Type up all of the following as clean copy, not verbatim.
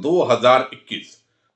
2021।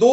2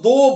2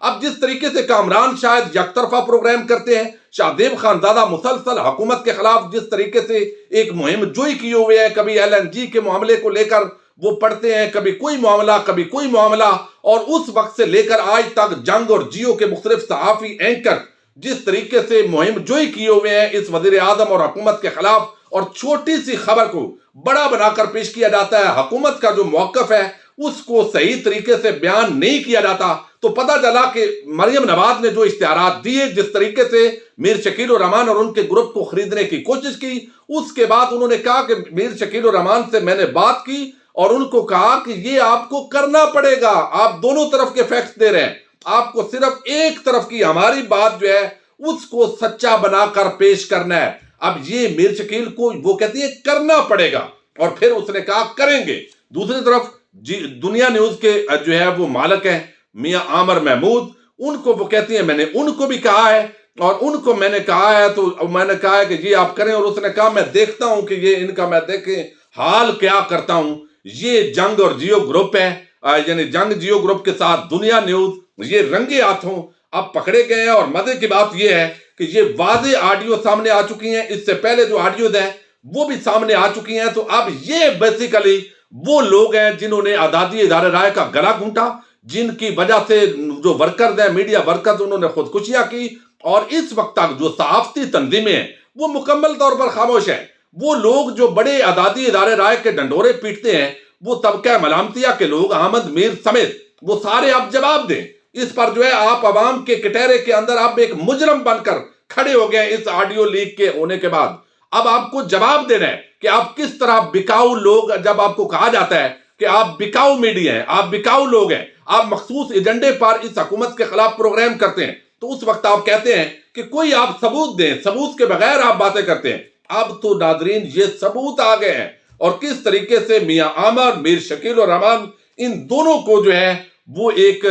اب جس طریقے سے کامران شاید یک طرفہ پروگرام کرتے ہیں، شاہدیب خانزادہ مسلسل حکومت کے خلاف جس طریقے سے ایک مہم جوئی کیے ہوئے ہیں، کبھی LNG کے معاملے کو لے کر وہ پڑھتے ہیں، کبھی کوئی معاملہ کبھی کوئی معاملہ، اور اس وقت سے لے کر آج تک جنگ اور جیو کے مختلف صحافی اینکر جس طریقے سے مہم جوئی کیے ہوئے ہیں اس وزیر اعظم اور حکومت کے خلاف، اور چھوٹی سی خبر کو بڑا بنا کر پیش کیا جاتا ہے، حکومت کا جو موقف ہے اس کو صحیح طریقے سے بیان نہیں کیا جاتا، تو پتہ چلا کہ مریم نواز نے جو اشتہارات دیے، جس طریقے سے میر شکیل الرحمان اور ان کے گروپ کو خریدنے کی کوشش کی، اس کے بعد انہوں نے کہا کہ میر شکیل الرحمان سے میں نے بات کی اور ان کو کہا کہ یہ آپ کو کرنا پڑے گا، آپ دونوں طرف کے فیکٹس دے رہے ہیں، آپ کو صرف ایک طرف کی ہماری بات جو ہے اس کو سچا بنا کر پیش کرنا ہے۔ اب یہ میر شکیل کو وہ کہتی ہے کرنا پڑے گا، اور پھر اس نے کہا کریں گے۔ دوسری طرف دنیا نیوز کے جو ہے وہ مالک ہیں میاں عامر محمود، ان کو وہ کہتی ہیں میں نے ان کو بھی کہا ہے، اور ان کو میں نے کہا ہے تو میں نے کہا ہے کہ یہ آپ کریں، اور اس نے کہا میں دیکھتا ہوں کہ یہ ان کا میں دیکھیں حال کیا کرتا ہوں۔ یہ جنگ اور جیو گروپ ہے، یعنی جنگ جیو گروپ کے ساتھ دنیا نیوز، یہ رنگے ہاتھوں اب پکڑے گئے ہیں، اور مزے کی بات یہ ہے کہ یہ واضح آڈیو سامنے آ چکی ہیں، اس سے پہلے جو آڈیوز ہیں وہ بھی سامنے آ چکی ہیں، تو اب یہ بیسیکلی وہ لوگ ہیں جنہوں نے آزادی ادارہ رائے کا گلا گھونٹا، جن کی وجہ سے جو ورکرز ہیں، میڈیا ورکرز، انہوں نے خودکشیاں کی، اور اس وقت تک جو صحافتی تنظیمیں ہیں وہ مکمل طور پر خاموش ہیں۔ وہ لوگ جو بڑے آزادی ادارے رائے کے ڈنڈورے پیٹتے ہیں، وہ طبقہ ملامتیہ کے لوگ، احمد میر سمیت، وہ سارے اب جواب دیں اس پر۔ جو ہے آپ عوام کے کٹہرے کے اندر اب ایک مجرم بن کر کھڑے ہو گئے اس آڈیو لیک کے ہونے کے بعد، اب آپ کو جواب دینا ہے کہ آپ کس طرح بکاؤ لوگ، جب آپ کو کہا جاتا ہے کہ آپ بکاؤ میڈیا ہیں، آپ بکاؤ لوگ ہیں، آپ مخصوص ایجنڈے پر اس حکومت کے خلاف پروگرام کرتے ہیں، تو اس وقت آپ کہتے ہیں کہ کوئی آپ ثبوت دیں، ثبوت کے بغیر آپ باتیں کرتے ہیں۔ اب تو ناظرین یہ ثبوت آ گئے ہیں، اور کس طریقے سے میاں عامر، میر شکیل الرحمان، ان دونوں کو جو ہے وہ ایک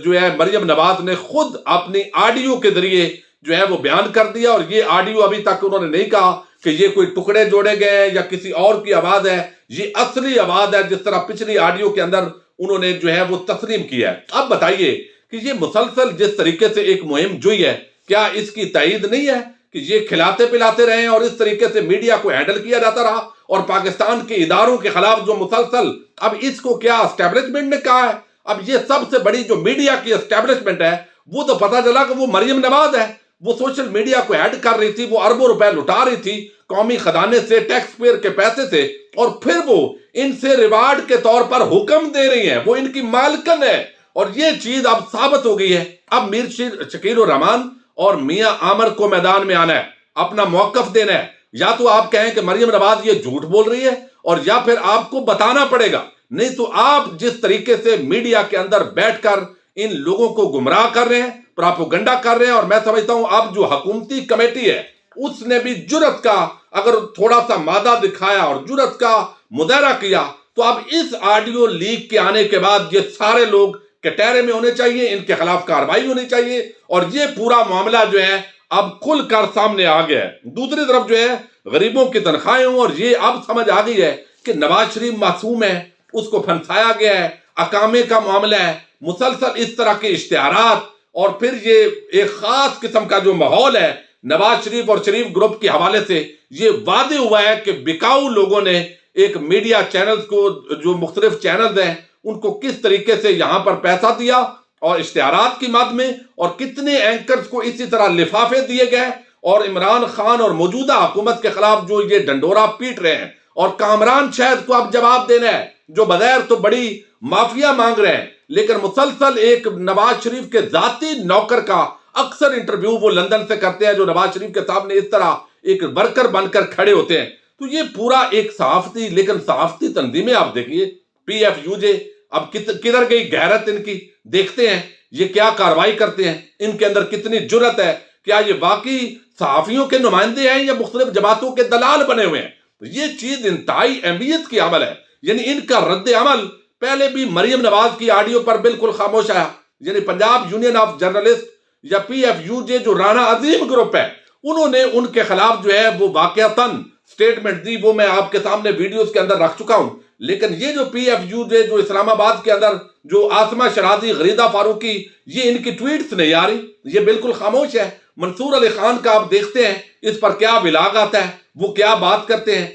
جو ہے مریم نواز نے خود اپنی آڈیو کے ذریعے جو ہے وہ بیان کر دیا، اور یہ آڈیو ابھی تک انہوں نے نہیں کہا کہ یہ کوئی ٹکڑے جوڑے گئے ہیں یا کسی اور کی آواز ہے، یہ اصلی آواز ہے، جس طرح پچھلی آڈیو کے اندر انہوں نے جو ہے وہ تسلیم کیا ہے۔ اب بتائیے کہ یہ مسلسل جس طریقے سے ایک مہم جوئی ہے، کیا اس کی تائید نہیں ہے کہ یہ کھلاتے پلاتے رہے اور اس طریقے سے میڈیا کو ہینڈل کیا جاتا رہا، اور پاکستان کے اداروں کے خلاف جو مسلسل، اب اس کو کیا اسٹیبلشمنٹ نے کہا ہے؟ اب یہ سب سے بڑی جو میڈیا کی اسٹیبلشمنٹ ہے وہ تو پتہ چلا کہ وہ مریم نواز ہے، وہ سوشل میڈیا کو ہیڈ کر رہی تھی، وہ اربوں روپے لٹا رہی تھی قومی خزانے سے، ٹیکس پیئر کے پیسے سے، اور پھر وہ ان سے ریوارڈ کے طور پر حکم دے رہی ہیں، وہ ان کی مالکن ہے، اور یہ چیز اب ثابت ہو گئی ہے۔ اب میر شکیل الرحمان اور میاں عامر کو میدان میں آنا ہے، اپنا موقف دینا ہے، یا تو آپ کہیں کہ مریم نواز یہ جھوٹ بول رہی ہے، اور یا پھر آپ کو بتانا پڑے گا، نہیں تو آپ جس طریقے سے میڈیا کے اندر بیٹھ کر ان لوگوں کو گمراہ کر رہے ہیں، پراپوگنڈا کر رہے ہیں، اور میں سمجھتا ہوں اب جو حکومتی کمیٹی ہے اس نے بھی جرت کا اگر تھوڑا سا مادہ دکھایا اور جرت کا مظاہرہ کیا، تو اب اس آڈیو لیک کے آنے کے بعد یہ سارے لوگ کٹہرے میں ہونے چاہیے، ان کے خلاف کارروائی ہونی چاہیے، اور یہ پورا معاملہ جو ہے اب کھل کر سامنے آ گیا ہے۔ دوسری طرف جو ہے غریبوں کی تنخواہیں ہوں، اور یہ اب سمجھ آ گئی ہے کہ نواز شریف معصوم ہے، اس کو پھنسایا گیا ہے، اقامے کا معاملہ ہے، مسلسل اس طرح کے اشتہارات، اور پھر یہ ایک خاص قسم کا جو ماحول ہے نواز شریف اور شریف گروپ کے حوالے سے، یہ واضح ہوا ہے کہ بکاؤ لوگوں نے ایک میڈیا چینلز کو، جو مختلف چینلز ہیں، ان کو کس طریقے سے یہاں پر پیسہ دیا، اور اشتہارات کی مد میں، اور کتنے اینکرز کو اسی طرح لفافے دیے گئے، اور عمران خان اور موجودہ حکومت کے خلاف جو یہ ڈنڈورا پیٹ رہے ہیں، اور کامران شاہد کو اب جواب دینا ہے، جو بظاہر تو بڑی معافیا مانگ رہے ہیں، لیکن مسلسل ایک نواز شریف کے ذاتی نوکر کا اکثر انٹرویو وہ لندن سے کرتے ہیں، جو نواز شریف کے سامنے اس طرح ایک ورکر بن کر کھڑے ہوتے ہیں۔ تو یہ پورا ایک صحافتی، لیکن صحافتی تنظیمیں آپ دیکھیے، PFUJ، اب کدھر گئی غیرت ان کی؟ دیکھتے ہیں یہ کیا کارروائی کرتے ہیں، ان کے اندر کتنی جرت ہے، کیا یہ واقعی صحافیوں کے نمائندے ہیں یا مختلف جماعتوں کے دلال بنے ہوئے ہیں؟ یہ چیز انتہائی اہمیت کی عمل ہے، یعنی ان کا رد عمل پہلے بھی مریم نواز کی آڈیو پر بالکل خاموش آیا، یعنی پنجاب یونین آف جرنلسٹ یا PFUJ جو رانا عظیم گروپ ہے، انہوں نے ان کے خلاف جو ہے وہ واقعتاً سٹیٹمنٹ دی، وہ میں آپ کے سامنے ویڈیوز کے اندر رکھ چکا ہوں، لیکن یہ جو پی ایف یو جو اسلام آباد کے اندر جو آسمہ شرازی، غریدہ فاروقی، یہ ان کی ٹویٹس نہیں آ رہی، یہ بالکل خاموش ہے۔ منصور علی خان کا آپ دیکھتے ہیں اس پر کیا بلاغ آتا ہے، وہ کیا بات کرتے ہیں،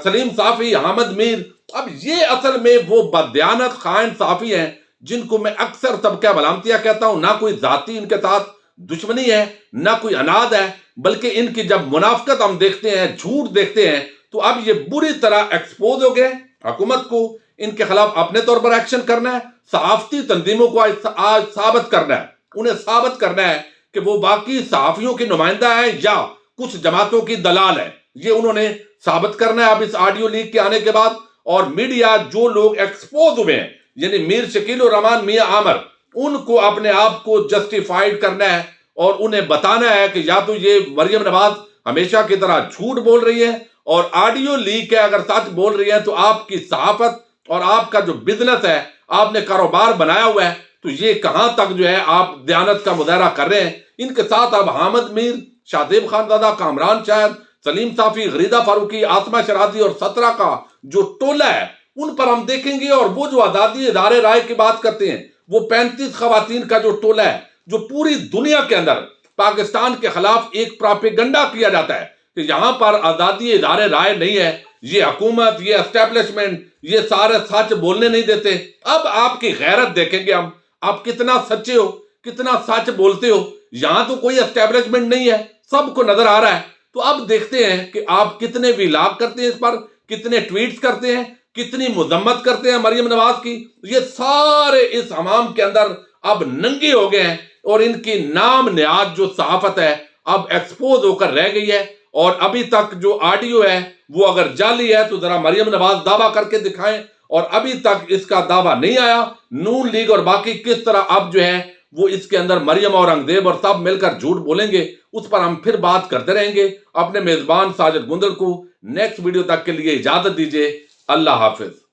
سلیم صافی، حامد میر۔ اب یہ اصل میں وہ بددیانت خائن صحافی ہیں جن کو میں اکثر طبقہ ملامتیہ کہتا ہوں۔ نہ کوئی ذاتی ان کے ساتھ دشمنی ہے، نہ کوئی اناد ہے، بلکہ ان کی جب منافقت ہم دیکھتے ہیں، جھوٹ دیکھتے ہیں، تو اب یہ بری طرح ایکسپوز ہو گئے۔ حکومت کو ان کے خلاف اپنے طور پر ایکشن کرنا ہے، صحافتی تنظیموں کو آج ثابت کرنا ہے، انہیں ثابت کرنا ہے کہ وہ باقی صحافیوں کی نمائندہ ہیں یا کچھ جماعتوں کی دلال ہے۔ یہ انہوں نے ثابت کرنا ہے اب اس آڈیو لیک کے آنے کے بعد۔ اور میڈیا جو لوگ ایکسپوز ہوئے ہیں، یعنی میر شکیل الرحمان، میاں عامر، ان کو اپنے آپ کو جسٹیفائیڈ کرنا ہے اور انہیں بتانا ہے کہ یا تو یہ مریم نواز ہمیشہ کی طرح جھوٹ بول رہی ہے اور آڈیو لیک ہے، اگر سچ بول رہی ہے تو آپ کی صحافت اور آپ کا جو بزنس ہے، آپ نے کاروبار بنایا ہوا ہے، تو یہ کہاں تک جو ہے آپ دیانت کا مظاہرہ کر رہے ہیں۔ ان کے ساتھ اب حامد میر، شادیب خانزادہ، کامران شاہد، سلیم صافی، غریدہ فاروقی، آسمہ شرازی اور 17 کا جو ٹولہ ہے، ان پر ہم دیکھیں گے۔ اور وہ جو آزادی ادارے رائے کی بات کرتے ہیں، وہ 35 خواتین کا جو ٹولہ ہے، جو پوری دنیا کے اندر پاکستان کے خلاف ایک پراپیگنڈا کیا جاتا ہے کہ یہاں پر آزادی ادارے رائے نہیں ہے، یہ حکومت، یہ اسٹیبلشمنٹ، یہ سارے سچ بولنے نہیں دیتے۔ اب آپ کی غیرت دیکھیں گے ہم، آپ کتنا سچے ہو، کتنا سچ بولتے ہو۔ یہاں تو کوئی اسٹیبلشمنٹ نہیں ہے، سب کو نظر آ رہا ہے۔ تو اب دیکھتے ہیں کہ آپ کتنے ویلاگ کرتے ہیں اس پر، کتنے ٹویٹس کرتے ہیں، کتنی مذمت کرتے ہیں مریم نواز کی۔ یہ سارے اس حمام کے اندر اب ننگے ہو گئے ہیں اور ان کی نام نہاد جو صحافت ہے اب ایکسپوز ہو کر رہ گئی ہے۔ اور ابھی تک جو آڈیو ہے وہ اگر جعلی ہے تو ذرا مریم نواز دعویٰ کر کے دکھائیں، اور ابھی تک اس کا دعویٰ نہیں آیا۔ نون لیگ اور باقی کس طرح اب جو ہے وہ اس کے اندر مریم اور انگزیب اور سب مل کر جھوٹ بولیں گے، اس پر ہم پھر بات کرتے رہیں گے۔ اپنے میزبان ساجد گندل کو نیکسٹ ویڈیو تک کے لیے اجازت دیجیے۔ اللہ حافظ۔